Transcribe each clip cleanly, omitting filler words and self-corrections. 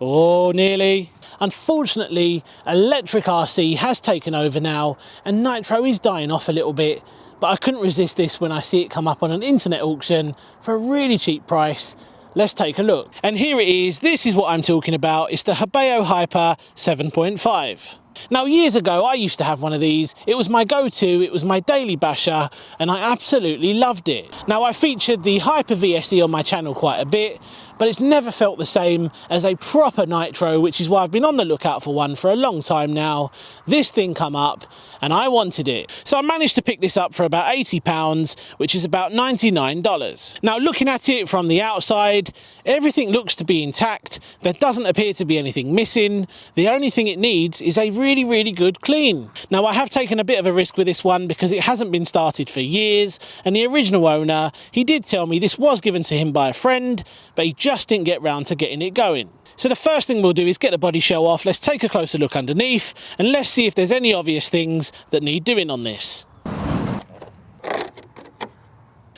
Oh, nearly. Unfortunately, electric RC has taken over now and Nitro is dying off a little bit, but I couldn't resist this when I see it come up on an internet auction for a really cheap price. Let's take a look. And here it is. This is what I'm talking about. It's the Hobao Hyper 7.5. Now, years ago, I used to have one of these. It was my go-to, it was my daily basher, and I absolutely loved it. Now, I featured the Hyper VSE on my channel quite a bit, but it's never felt the same as a proper Nitro, which is why I've been on the lookout for one for a long time now. This thing come up, and I wanted it. So I managed to pick this up for about £80, which is about $99. Now, looking at it from the outside, everything looks to be intact. There doesn't appear to be anything missing. The only thing it needs is a really good clean. Now, I have taken a bit of a risk with this one because it hasn't been started for years, and the original owner, he did tell me this was given to him by a friend, but he just didn't get round to getting it going. So the first thing we'll do is get the body shell off, let's take a closer look underneath, and let's see if there's any obvious things that need doing on this.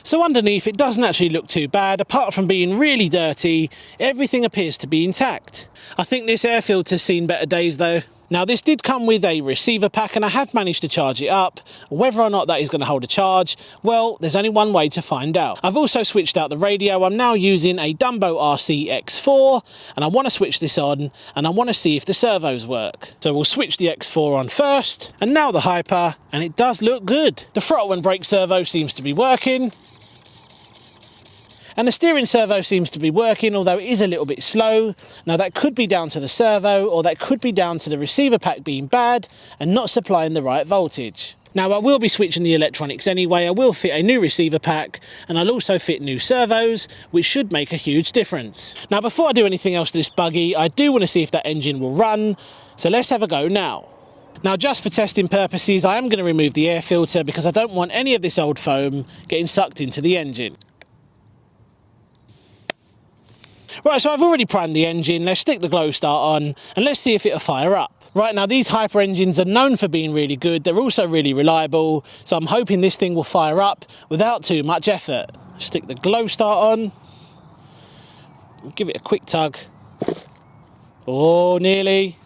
So underneath, it doesn't actually look too bad. Apart from being really dirty, everything appears to be intact. I think this air filter's seen better days though. Now, this did come with a receiver pack and I have managed to charge it up. Whether or not that is going to hold a charge, well, there's only one way to find out. I've also switched out the radio. I'm now using a Dumbo RC X4 and I want to switch this on and I want to see if the servos work. So we'll switch the X4 on first and now the Hyper, and it does look good. The throttle and brake servo seems to be working. And the steering servo seems to be working, although it is a little bit slow. Now, that could be down to the servo, or that could be down to the receiver pack being bad and not supplying the right voltage. Now, I will be switching the electronics anyway. I will fit a new receiver pack, and I'll also fit new servos, which should make a huge difference. Now, before I do anything else to this buggy, I do want to see if that engine will run. So let's have a go now. Now, just for testing purposes, I am going to remove the air filter because I don't want any of this old foam getting sucked into the engine. Right, so I've already primed the engine. Let's stick the glow start on and let's see if it'll fire up. Right, now these Hyper engines are known for being really good. They're also really reliable. So I'm hoping this thing will fire up without too much effort. Stick the glow start on. Give it a quick tug. Oh, nearly.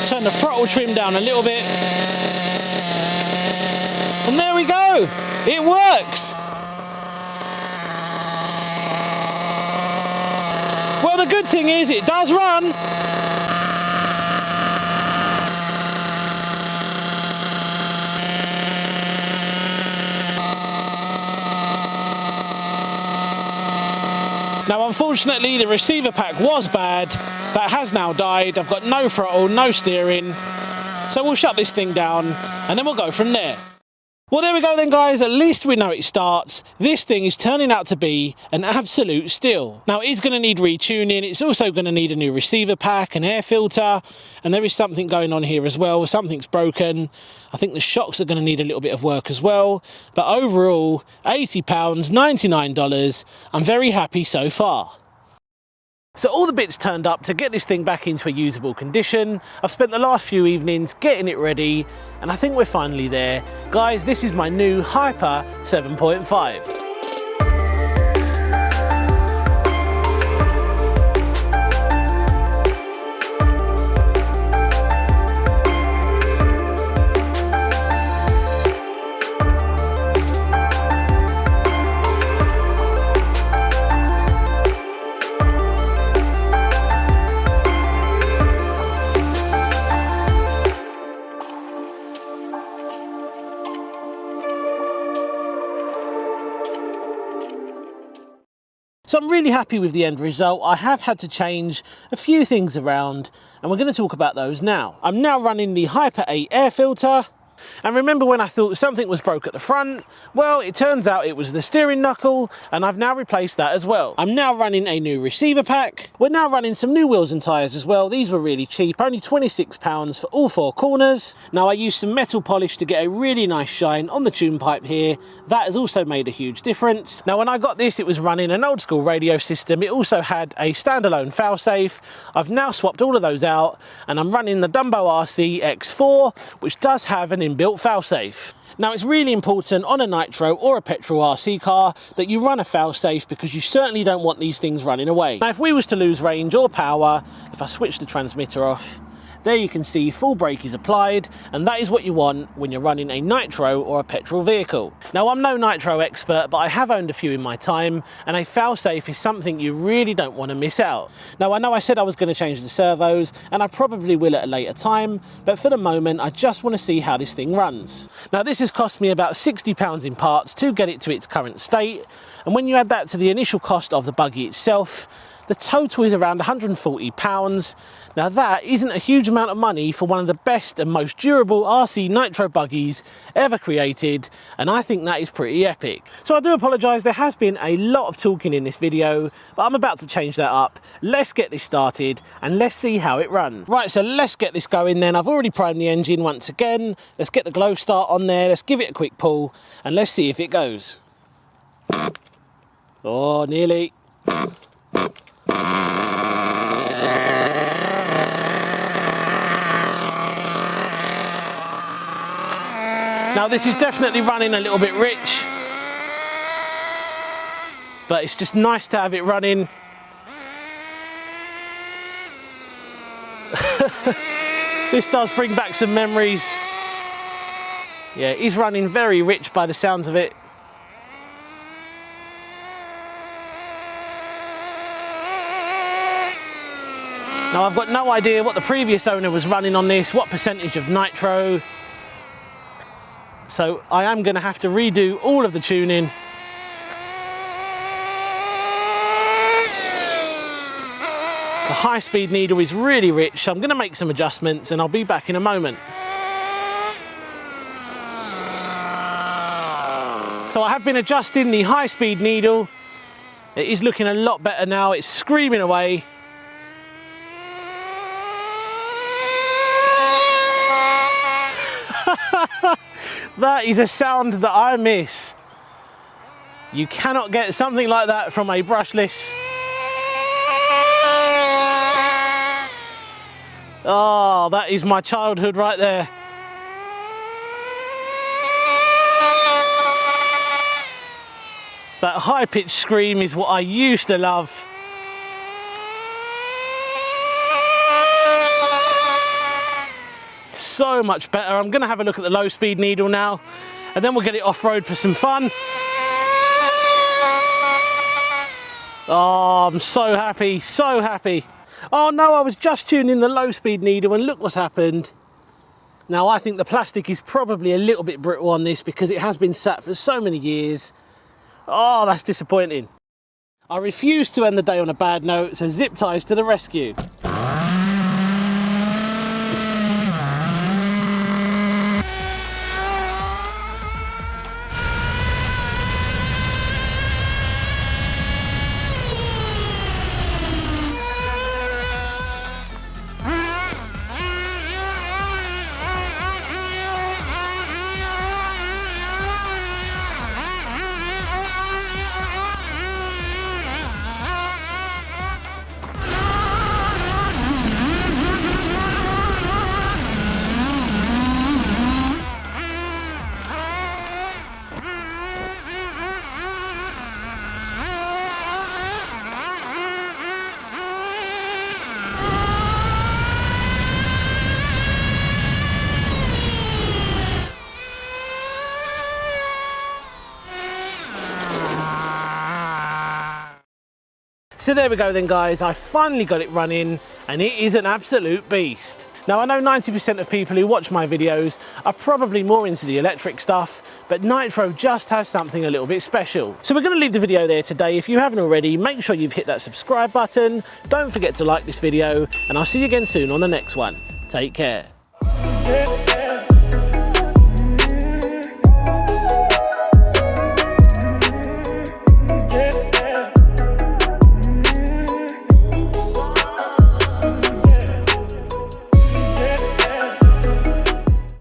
Turn the throttle trim down a little bit. And there we go. It works. Well, the good thing is it does run. Now, unfortunately, the receiver pack was bad. That has now died. I've got no throttle, no steering. So we'll shut this thing down and then we'll go from there. Well, there we go then, guys. At least we know it starts. This thing is turning out to be an absolute steal. Now, it is going to need retuning. It's also going to need a new receiver pack, an air filter, and there is something going on here as well. Something's broken. I think the shocks are going to need a little bit of work as well. But overall, £80, $99. I'm very happy so far. So all the bits turned up to get this thing back into a usable condition. I've spent the last few evenings getting it ready, and I think we're finally there. Guys, this is my new Hyper 7.5. So I'm really happy with the end result. I have had to change a few things around and we're going to talk about those now. I'm now running the Hyper 8 air filter. And remember when I thought something was broke at the front? Well, it turns out it was the steering knuckle, and I've now replaced that as well. I'm now running a new receiver pack. We're now running some new wheels and tyres as well. These were really cheap, only £26 for all four corners. Now, I used some metal polish to get a really nice shine on the tune pipe here. That has also made a huge difference. Now, when I got this, it was running an old school radio system. It also had a standalone failsafe. I've now swapped all of those out, and I'm running the Dumbo RC X4, which does have an inbuilt failsafe. Now it's really important on a Nitro or a petrol RC car that you run a fail-safe, because you certainly don't want these things running away. Now if we was to lose range or power, if I switch the transmitter off, there you can see full brake is applied, and that is what you want when you're running a Nitro or a petrol vehicle. Now I'm no Nitro expert, but I have owned a few in my time, and a fail-safe is something you really don't want to miss out. Now I know I said I was going to change the servos, and I probably will at a later time, but for the moment I just want to see how this thing runs. Now this has cost me about £60 in parts to get it to its current state, and when you add that to the initial cost of the buggy itself, the total is around £140. Now that isn't a huge amount of money for one of the best and most durable RC Nitro buggies ever created, and I think that is pretty epic. So I do apologise, there has been a lot of talking in this video, but I'm about to change that up. Let's get this started and let's see how it runs. Right, so let's get this going then. I've already primed the engine once again. Let's get the glow start on there, let's give it a quick pull and let's see if it goes. Oh, nearly. Now this is definitely running a little bit rich, but it's just nice to have it running. This does bring back some memories. Yeah, it is running very rich by the sounds of it. Now I've got no idea what the previous owner was running on this, what percentage of Nitro. So I am going to have to redo all of the tuning. The high-speed needle is really rich, so I'm going to make some adjustments and I'll be back in a moment. So I have been adjusting the high-speed needle. It is looking a lot better now, it's screaming away. That is a sound that I miss. You cannot get something like that from a brushless. Oh, that is my childhood right there. That high-pitched scream is what I used to love. So much better. I'm going to have a look at the low speed needle now, and then we'll get it off-road for some fun. Oh, I'm so happy, so happy. Oh no, I was just tuning the low speed needle and look what's happened. Now I think the plastic is probably a little bit brittle on this because it has been sat for so many years. Oh, that's disappointing. I refuse to end the day on a bad note, so zip ties to the rescue. So there we go then guys, I finally got it running and it is an absolute beast. Now I know 90% of people who watch my videos are probably more into the electric stuff, but Nitro just has something a little bit special. So we're going to leave the video there today. If you haven't already, make sure you've hit that subscribe button, don't forget to like this video, and I'll see you again soon on the next one. Take care.